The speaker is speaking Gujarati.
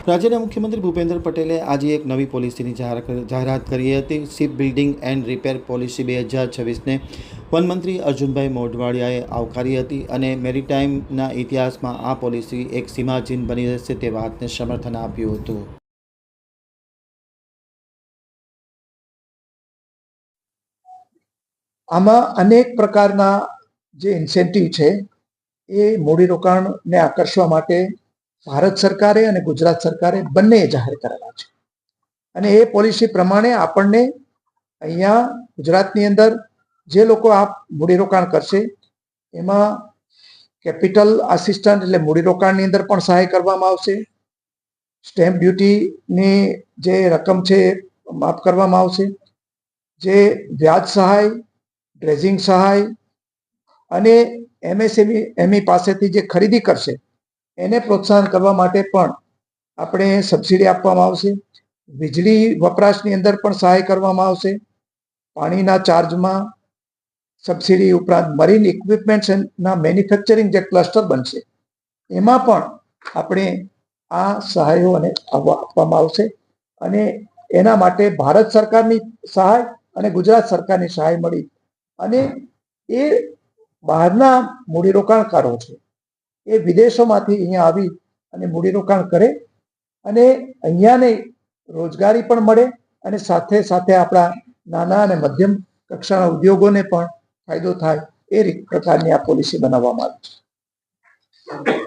રાજ્યના મુખ્યમંત્રી ભૂપેન્દ્ર પટેલે આજે એક નવી પોલિસીની જાહેરાત કરી હતી। Ship building and repair policy 2026ને વનમંત્રી અર્જુનભાઈ મોઢવાડિયાએ આવકારી હતી અને મેરીટાઈમના ઇતિહાસમાં આ પોલિસી એક સીમાચિહ્ન બની રહેશે તે વાતને સમર્થન આપ્યું હતું। આમાં અનેક પ્રકારના જે ઇન્સેન્ટિવ છે એ મૂડીરોકાણને આકર્ષવા માટે ભારત સરકારે અને ગુજરાત સરકારે બંને જાહેર કરેલા છે અને એ પોલિસી પ્રમાણે આપણને અહીંયા ગુજરાતની અંદર જે લોકો આ મૂડીરોકાણ કરશે એમાં કેપિટલ આસિસ્ટન્ટ એટલે મૂડીરોકાણની અંદર પણ સહાય કરવામાં આવશે। સ્ટેમ્પ ડ્યુટીની જે રકમ છે માફ કરવામાં આવશે। જે વ્યાજ સહાય, ડ્રેઝિંગ સહાય અને એમએસએમઈ પાસેથી જે ખરીદી કરશે એને પ્રોત્સાહન કરવા માટે પણ આપણે સબસિડી આપવામાં આવશે। વીજળી વપરાશની અંદર પણ સહાય કરવામાં આવશે। પાણીના ચાર્જમાં સબસિડી ઉપરાંત મરીન ઇક્વિપમેન્ટ્સના મેન્યુફેક્ચરિંગ જે ક્લસ્ટર બનશે એમાં પણ આપણે આ સહાયો અને આપવામાં આવશે અને એના માટે ભારત સરકારની સહાય અને ગુજરાત સરકારની સહાય મળી અને એ બહારના મૂડીરોકાણકારો છે એ વિદેશોમાંથી અહીંયા આવી અને મૂડીરોકાણ કરે અને અહીંયાને રોજગારી પણ મળે અને સાથે સાથે આપણા નાના અને મધ્યમ કક્ષાના ઉદ્યોગોને પણ ફાયદો થાય એ પ્રકારની આ પોલિસી બનાવવામાં આવી છે।